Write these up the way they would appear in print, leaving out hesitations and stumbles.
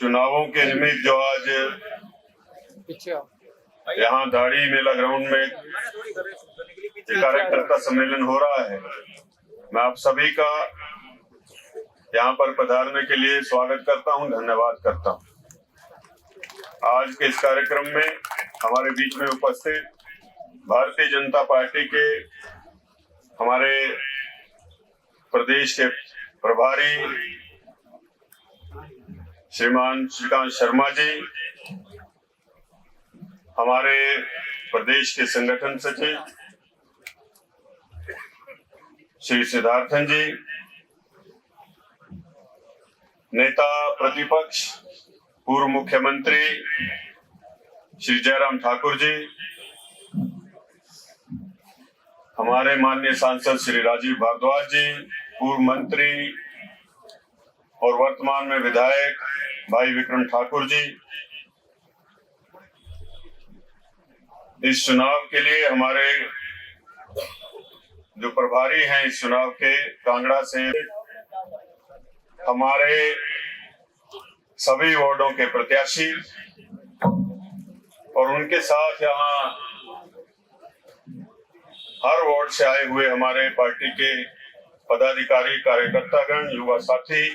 चुनावों के निमित्त जो आज यहाँ दाढ़ी मेला ग्राउंड में कार्यकर्ता सम्मेलन हो रहा है, मैं आप सभी का यहाँ पर पधारने के लिए स्वागत करता हूँ, धन्यवाद करता हूँ। आज के इस कार्यक्रम में हमारे बीच में उपस्थित भारतीय जनता पार्टी के हमारे प्रदेश के प्रभारी श्रीमान श्रीकांत शर्मा जी, हमारे प्रदेश के संगठन सचिव श्री सिद्धार्थन जी, नेता प्रतिपक्ष पूर्व मुख्यमंत्री श्री जयराम ठाकुर जी, हमारे माननीय सांसद श्री राजीव भारद्वाज जी, पूर्व मंत्री और वर्तमान में विधायक भाई विक्रम ठाकुर जी, इस चुनाव के लिए हमारे जो प्रभारी हैं इस चुनाव के कांगड़ा से, हमारे सभी वार्डों के प्रत्याशी और उनके साथ यहाँ हर वार्ड से आए हुए हमारे पार्टी के पदाधिकारी, कार्यकर्तागण, युवा साथी,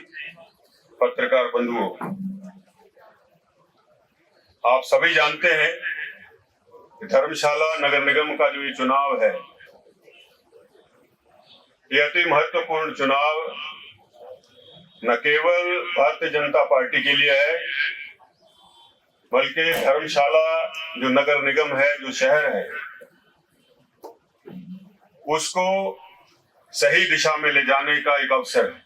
पत्रकार बंधुओं, आप सभी जानते हैं कि धर्मशाला नगर निगम का जो ये चुनाव है, ये अति महत्वपूर्ण चुनाव न केवल भारतीय जनता पार्टी के लिए है, बल्कि धर्मशाला जो नगर निगम है, जो शहर है, उसको सही दिशा में ले जाने का एक अवसर है।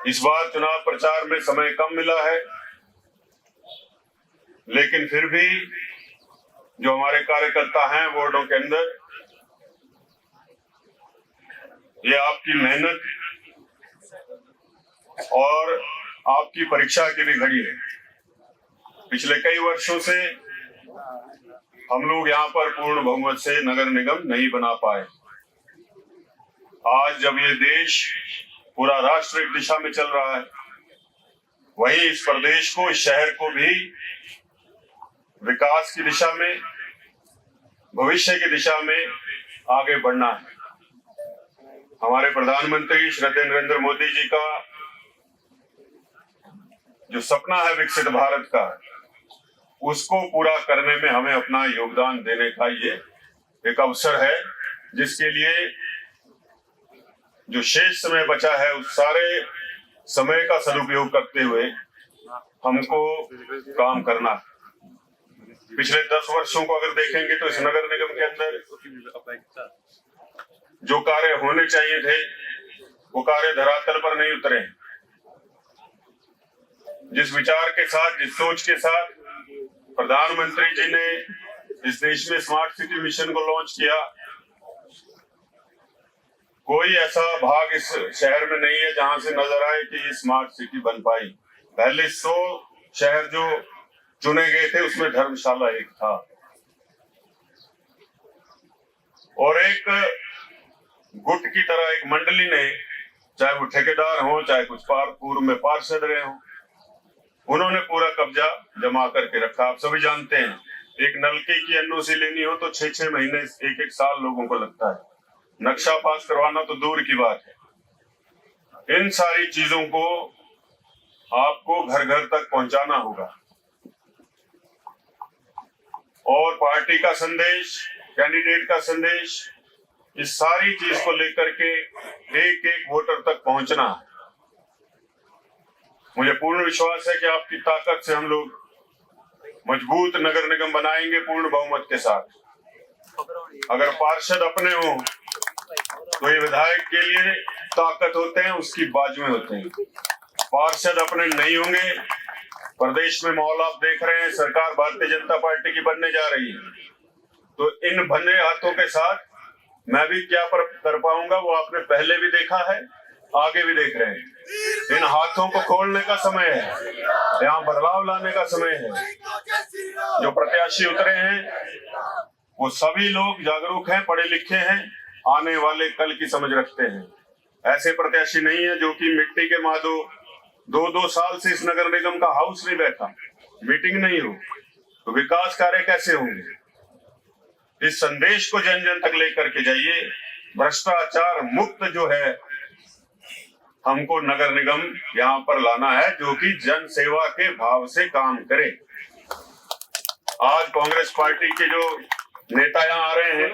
इस बार चुनाव प्रचार में समय कम मिला है, लेकिन फिर भी जो हमारे कार्यकर्ता हैं वार्डों के अंदर, ये आपकी मेहनत और आपकी परीक्षा की भी घड़ी है। पिछले कई वर्षों से हम लोग यहाँ पर पूर्ण बहुमत से नगर निगम नहीं बना पाए। आज जब ये देश, पूरा राष्ट्र एक दिशा में चल रहा है, वहीं इस प्रदेश को, इस शहर को भी विकास की दिशा में, भविष्य की दिशा में आगे बढ़ना है। हमारे प्रधानमंत्री श्री नरेंद्र मोदी जी का जो सपना है विकसित भारत का, उसको पूरा करने में हमें अपना योगदान देने का ये एक अवसर है, जिसके लिए जो शेष समय बचा है उस सारे समय का सदुपयोग करते हुए हमको काम करना है। पिछले 10 वर्षों को अगर देखेंगे तो इस नगर निगम के अंदर जो कार्य होने चाहिए थे वो कार्य धरातल पर नहीं उतरे। जिस विचार के साथ, जिस सोच के साथ प्रधानमंत्री जी ने इस देश में स्मार्ट सिटी मिशन को लॉन्च किया, कोई ऐसा भाग इस शहर में नहीं है जहां से नजर आए कि ये स्मार्ट सिटी बन पाई। पहले 100 शहर जो चुने गए थे उसमें धर्मशाला एक था। और एक गुट की तरह एक मंडली ने, चाहे वो ठेकेदार हो, चाहे कुछ पूर्व में पार्षद रहे हो, उन्होंने पूरा कब्जा जमा करके रखा। आप सभी जानते हैं, एक नलके की एनओसी लेनी हो तो 6-6 महीने, 1-1 साल लोगों को लगता है। नक्शा पास करवाना तो दूर की बात है। इन सारी चीजों को आपको घर घर तक पहुंचाना होगा और पार्टी का संदेश, कैंडिडेट का संदेश, इस सारी चीज को लेकर के एक एक वोटर तक पहुंचना है। मुझे पूर्ण विश्वास है कि आपकी ताकत से हम लोग मजबूत नगर निगम बनाएंगे पूर्ण बहुमत के साथ। अगर पार्षद अपने हों तो ये विधायक के लिए ताकत होते हैं, उसकी बाजुएं होते हैं। पार्षद अपने नहीं होंगे, प्रदेश में माहौल आप देख रहे हैं, सरकार भारतीय जनता पार्टी की बनने जा रही है, तो इन बने हाथों के साथ मैं भी क्या कर पाऊंगा वो आपने पहले भी देखा है, आगे भी देख रहे हैं। इन हाथों को खोलने का समय है, यहाँ बदलाव लाने का समय है। जो प्रत्याशी उतरे हैं वो सभी लोग जागरूक हैं, पढ़े लिखे हैं, आने वाले कल की समझ रखते हैं। ऐसे प्रत्याशी नहीं है जो कि मिट्टी के मादो 2-2 साल से इस नगर निगम का हाउस नहीं बैठा, मीटिंग नहीं हो, तो विकास कार्य कैसे होंगे? इस संदेश को जन जन तक लेकर के जाइए। भ्रष्टाचार मुक्त जो है हमको नगर निगम यहाँ पर लाना है, जो कि जन सेवा के भाव से काम करे। आज कांग्रेस पार्टी के जो नेता यहाँ आ रहे हैं,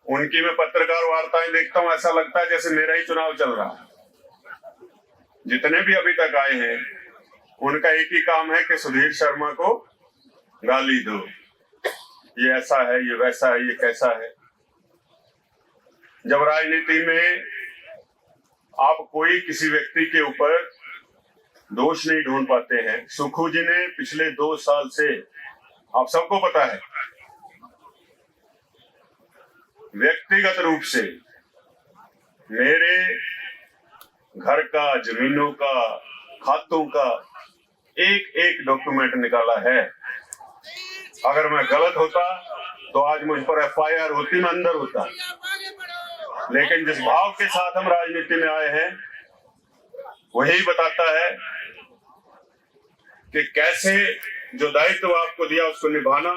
उनकी मैं पत्रकार वार्ताएं देखता हूं, ऐसा लगता है जैसे मेरा ही चुनाव चल रहा है। जितने भी अभी तक आए हैं, उनका एक ही काम है कि सुधीर शर्मा को गाली दो, ये ऐसा है, ये वैसा है, ये कैसा है। जब राजनीति में आप कोई किसी व्यक्ति के ऊपर दोष नहीं ढूंढ पाते हैं। सुखू जी ने पिछले 2 साल से, आप सबको पता है, व्यक्तिगत रूप से मेरे घर का, जमीनों का, खातों का एक एक डॉक्यूमेंट निकाला है। अगर मैं गलत होता तो आज मुझ पर FIR होती, मैं अंदर होता। लेकिन जिस भाव के साथ हम राजनीति में आए हैं, वही बताता है कि कैसे जो दायित्व आपको दिया उसको निभाना,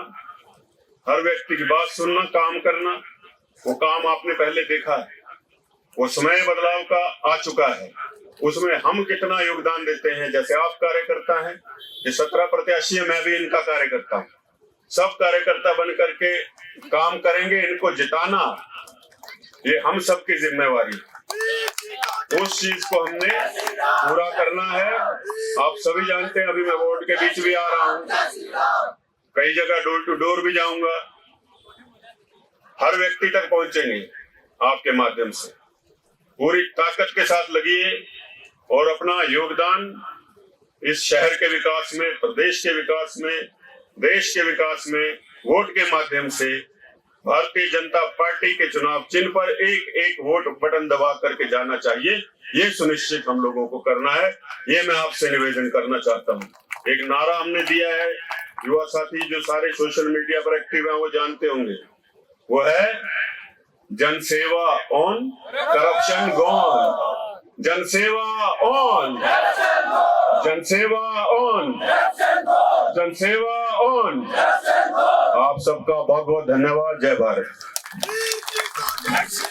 हर व्यक्ति की बात सुनना, काम करना। वो काम आपने पहले देखा है, वो समय बदलाव का आ चुका है, उसमें हम कितना योगदान देते हैं। जैसे आप कार्यकर्ता हैं, ये 17 प्रत्याशी है, मैं भी इनका कार्यकर्ता हूँ। सब कार्यकर्ता बन करके काम करेंगे, इनको जिताना ये हम सबकी जिम्मेवारी है। उस चीज को हमने पूरा करना है। आप सभी जानते हैं, अभी मैं वार्ड के बीच भी आ रहा हूँ, कई जगह डोर टू डोर भी जाऊंगा, हर व्यक्ति तक पहुंचेंगे आपके माध्यम से। पूरी ताकत के साथ लगिए और अपना योगदान इस शहर के विकास में, प्रदेश के विकास में, देश के विकास में वोट के माध्यम से भारतीय जनता पार्टी के चुनाव चिन्ह पर एक एक वोट बटन दबा करके जाना चाहिए। ये सुनिश्चित हम लोगों को करना है। ये मैं आपसे निवेदन करना चाहता हूँ। एक नारा हमने दिया है, युवा साथी जो सारे सोशल मीडिया पर एक्टिव हैं वो जानते होंगे, वो है जनसेवा ऑन, करप्शन गॉन। जनसेवा ऑन, जनसेवा ऑन, जनसेवा ऑन। आप सबका बहुत बहुत धन्यवाद। जय भारत।